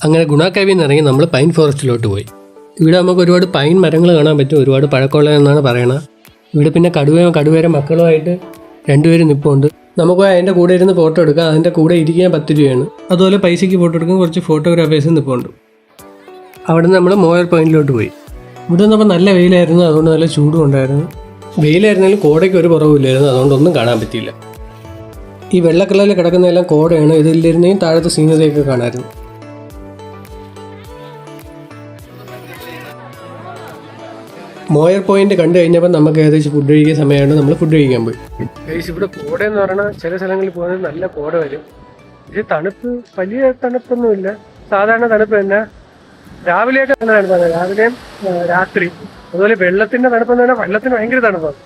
അങ്ങനെ ഗുണാക്കേവിൽ നിന്ന് ഇറങ്ങി നമ്മൾ പൈൻ ഫോറസ്റ്റിലോട്ട് പോയി. ഇവിടെ നമുക്ക് ഒരുപാട് പൈൻ മരങ്ങൾ കാണാൻ പറ്റും, ഒരുപാട് പഴക്കമുള്ളതെന്നാണ് പറയണത്. ഇവിടെ പിന്നെ കടുവയുടെ മക്കളുമായിട്ട് രണ്ടുപേരും നിൽപ്പുണ്ട്. നമുക്ക് അതിൻ്റെ കൂടെ ഇരുന്ന് ഫോട്ടോ എടുക്കാം. അതിൻ്റെ കൂടെ ഇരിക്കാൻ 10 രൂപയാണ്. അതുപോലെ പൈസയ്ക്ക് ഫോട്ടോ എടുക്കാൻ കുറച്ച് ഫോട്ടോഗ്രാഫേഴ്സ് നിൽപ്പുണ്ട്. അവിടെ നിന്ന് നമ്മൾ മോയർ പോയിന്റിലോട്ട് പോയി. ഇവിടെ നിന്നപ്പോൾ നല്ല വെയിലായിരുന്നു, അതുകൊണ്ട് നല്ല ചൂടും ഉണ്ടായിരുന്നു. വെയിലായിരുന്നാലും കോടയ്ക്ക് ഒരു കുറവില്ലായിരുന്നു, അതുകൊണ്ടൊന്നും കാണാൻ പറ്റിയില്ല. ഈ വെള്ള കളറിൽ കിടക്കുന്നതെല്ലാം കോടയാണ്. ഇതിലിരുന്നേയും താഴത്തെ സീനറിയൊക്കെ കാണാമായിരുന്നു. മോയർ പോയിന്റ് കണ്ടു കഴിഞ്ഞപ്പോൾ നമുക്ക് ഏകദേശം ഫുഡ് കഴിക്കാൻ സമയമാണ്. നമ്മൾ ഫുഡ് കഴിക്കാൻ പോയി. ഇവിടെ കോട എന്ന് പറഞ്ഞാൽ ചില സ്ഥലങ്ങളിൽ പോകുന്നത് നല്ല കോട വരും. പക്ഷേ തണുപ്പ് വലിയ തണുപ്പൊന്നുമില്ല, സാധാരണ തണുപ്പ് തന്നെ. രാവിലെയൊക്കെ തന്നെ തണുപ്പാണ്, രാവിലെയും രാത്രി. അതുപോലെ വെള്ളത്തിന്റെ തണുപ്പെന്ന് പറഞ്ഞാൽ വെള്ളത്തിന് ഭയങ്കര തണുപ്പാണ്.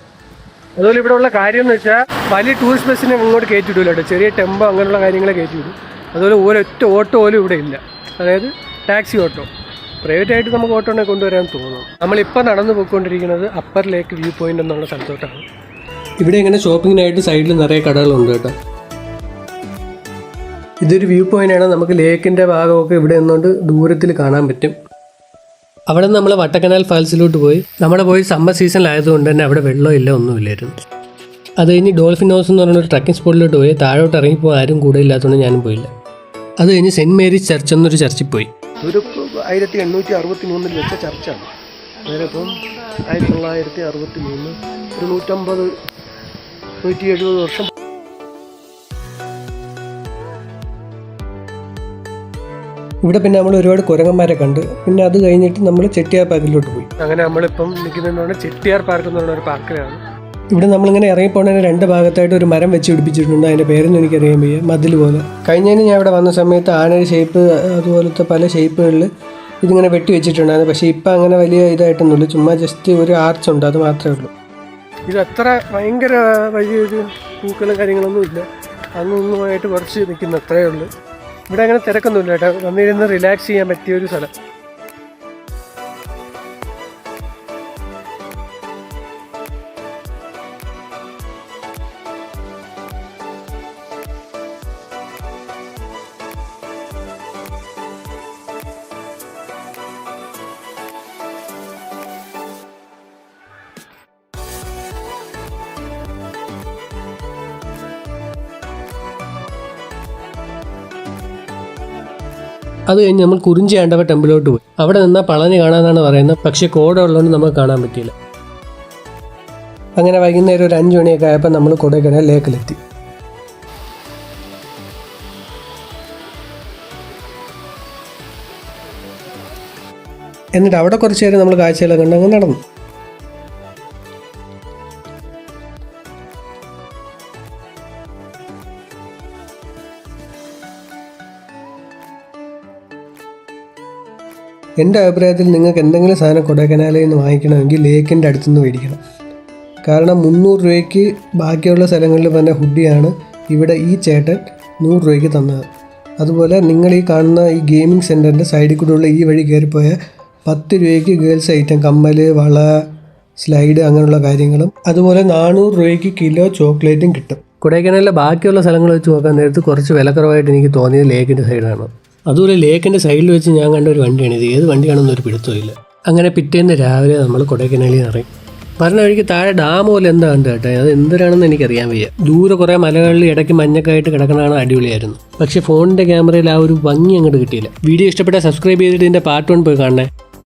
അതുപോലെ ഇവിടെ ഉള്ള കാര്യം എന്ന് വെച്ചാൽ വലിയ ടൂറിസ്റ്റ് ബസ്സിനെ ഇങ്ങോട്ട് കയറ്റിവിടില്ല കേട്ടോ, ചെറിയ ടെമ്പോ അങ്ങനെയുള്ള കാര്യങ്ങളെ കയറ്റിവിടും. അതുപോലെ ഒരൊറ്റ ഓട്ടോ പോലും ഇവിടെ ഇല്ല, അതായത് ടാക്സി ഓട്ടോ. പ്രൈവറ്റായിട്ട് നമുക്ക് ഓട്ടോനെ കൊണ്ടുവരാൻ തോന്നുന്നു. നമ്മളിപ്പോൾ നടന്നു പോയിക്കൊണ്ടിരിക്കുന്നത് അപ്പർ ലേക്ക് വ്യൂ പോയിന്റ് എന്നുള്ള സ്ഥലത്തോട്ടാണ്. ഇവിടെ ഇങ്ങനെ ഷോപ്പിങ്ങിനായിട്ട് സൈഡിൽ നിറയെ കടകളുണ്ട് കേട്ടോ. ഇതൊരു വ്യൂ പോയിന്റാണ്. നമുക്ക് ലേക്കിൻ്റെ ഭാഗമൊക്കെ ഇവിടെ നിന്നുകൊണ്ട് ദൂരത്തിൽ കാണാൻ പറ്റും. അവിടെ നിന്ന് നമ്മൾ വട്ടക്കനാൽ ഫാൾസിലോട്ട് പോയി. നമ്മുടെ പോയി സമ്മർ സീസണിലായതുകൊണ്ട് തന്നെ അവിടെ വെള്ളമില്ല, ഒന്നുമില്ലായിരുന്നു. അത് കഴിഞ്ഞ് ഡോൾഫിൻ ഹൗസ് എന്ന് പറഞ്ഞൊരു ട്രക്കിംഗ് സ്പോട്ടിലോട്ട് പോയി. താഴോട്ട് ഇറങ്ങിപ്പോൾ ആരും കൂടെ ഇല്ലാത്തതുകൊണ്ട് ഞാനും പോയില്ല. അത് കഴിഞ്ഞ് സെൻറ്റ് മേരീസ് ചർച്ച് എന്നൊരു ചർച്ചിൽ പോയി. ഒരു 1863 വെച്ച ചർച്ചാണ്. അതായത് ഇപ്പം 1963, ഒരു 150-170 വർഷം. ഇവിടെ പിന്നെ നമ്മൾ ഒരുപാട് കുരങ്ങന്മാരെ കണ്ട്. പിന്നെ അത് കഴിഞ്ഞിട്ട് നമ്മൾ ചെട്ടിയാർ പാർക്കിലോട്ട് പോയി. അങ്ങനെ നമ്മളിപ്പം നിൽക്കുന്നതെന്ന് ചെട്ടിയാർ പാർക്ക് എന്ന് പറഞ്ഞ ഒരു പാർക്കിലാണ്. ഇവിടെ നമ്മളിങ്ങനെ ഇറങ്ങിപ്പോണതിന് 2 ഭാഗത്തായിട്ട് ഒരു മരം വെച്ച് പിടിപ്പിച്ചിട്ടുണ്ട്. അതിൻ്റെ പേരൊന്നും എനിക്കറിയാൻ വയ്യ, മതിൽ പോലെ. കഴിഞ്ഞതിന് ഞാൻ ഇവിടെ വന്ന സമയത്ത് ആനയുടെ ഷേപ്പ് അതുപോലത്തെ പല ഷേപ്പുകളിൽ ഇതിങ്ങനെ വെട്ടി വെച്ചിട്ടുണ്ടായിരുന്നു. പക്ഷേ ഇപ്പം അങ്ങനെ വലിയ ഇതായിട്ടൊന്നുമില്ല, ചുമ്മാ ജസ്റ്റ് ഒരു ആർച്ച് ഉണ്ട്, അത് മാത്രമേ ഉള്ളൂ. ഇത് അത്ര ഭയങ്കര വലിയൊരു പൂക്കളും കാര്യങ്ങളൊന്നും ഇല്ല, അന്നൊന്നുമായിട്ട് കുറച്ച് നിൽക്കുന്നു, അത്രയേ ഉള്ളൂ. ഇവിടെ അങ്ങനെ തിരക്കൊന്നുമില്ല കേട്ടോ, വന്നിരുന്ന് റിലാക്സ് ചെയ്യാൻ പറ്റിയൊരു സ്ഥലം. അത് കഴിഞ്ഞ് നമ്മൾ കുറിഞ്ചി ആണ്ടവ ടെമ്പിളിലോട്ട് പോയി. അവിടെ നിന്നാൽ പളനി കാണാനാണ് പറയുന്നത്, പക്ഷേ കോട ഉള്ളതുകൊണ്ട് നമുക്ക് കാണാൻ പറ്റിയില്ല. അങ്ങനെ വൈകുന്നേരം ഒരു 5 മണിയൊക്കെ ആയപ്പോൾ നമ്മൾ കൊടൈക്കനാൽ ലേക്കിലെത്തി. എന്നിട്ട് അവിടെ കുറച്ച് നേരം നമ്മൾ കാഴ്ചകളൊക്കെ കണ്ട് അങ്ങ് നടന്നു. എൻ്റെ അഭിപ്രായത്തിൽ നിങ്ങൾക്ക് എന്തെങ്കിലും സാധനം കൊടൈക്കനാലിൽ നിന്ന് വാങ്ങിക്കണമെങ്കിൽ ലേക്കിൻ്റെ അടുത്തുനിന്ന് മേടിക്കണം. കാരണം 300 രൂപയ്ക്ക് ബാക്കിയുള്ള സ്ഥലങ്ങളിൽ പറഞ്ഞ ഹുഡിയാണ് ഇവിടെ ഈ ചേട്ടൻ 100 രൂപയ്ക്ക് തന്നത്. അതുപോലെ നിങ്ങൾ ഈ കാണുന്ന ഈ ഗെയിമിംഗ് സെൻറ്ററിൻ്റെ സൈഡിൽ കൂടെയുള്ള ഈ വഴി കയറിപ്പോയാൽ 10 രൂപയ്ക്ക് ഗേൾസ് ഐറ്റം, കമ്മൽ, വള, സ്ലൈഡ് അങ്ങനെയുള്ള കാര്യങ്ങളും, അതുപോലെ 400 രൂപയ്ക്ക് കിലോ ചോക്ലേറ്റും കിട്ടും. കൊടൈക്കനാലിലെ ബാക്കിയുള്ള സ്ഥലങ്ങൾ വെച്ച് നോക്കാൻ നേരത്ത് കുറച്ച് വിലക്കുറവായിട്ട് എനിക്ക് തോന്നിയത് ലേക്കിൻ്റെ സൈഡാണ്. അതുപോലെ ലേക്കിൻ്റെ സൈഡിൽ വെച്ച് ഞാൻ കണ്ട ഒരു വണ്ടിയാണ് ഇത്. ഏത് വണ്ടിയാണെന്നൊരു പിടുത്തമില്ല. അങ്ങനെ പിറ്റേന്ന് രാവിലെ നമ്മൾ കൊടൈക്കനാലിൽ നിന്ന് ഇറങ്ങി. പറഞ്ഞ വഴിക്ക് താഴെ ഡാം പോലെ എന്താ ഉണ്ട് കേട്ടോ, അത് എന്തിനാണെന്ന് എനിക്കറിയാൻ വയ്യ. ദൂരെ കുറേ മലകളിൽ ഇടയ്ക്ക് മഞ്ഞക്കായിട്ട് കിടക്കണതാണ്, അടിപൊളിയായിരുന്നു. പക്ഷേ ഫോണിൻ്റെ ക്യാമറയിൽ ആ ഒരു ഭംഗി അങ്ങോട്ട് കിട്ടിയില്ല. വീഡിയോ ഇഷ്ടപ്പെട്ടാൽ സബ്സ്ക്രൈബ് ചെയ്തിട്ട് ഇതിൻ്റെ പാർട്ട് 1 പോയി കാണണേ.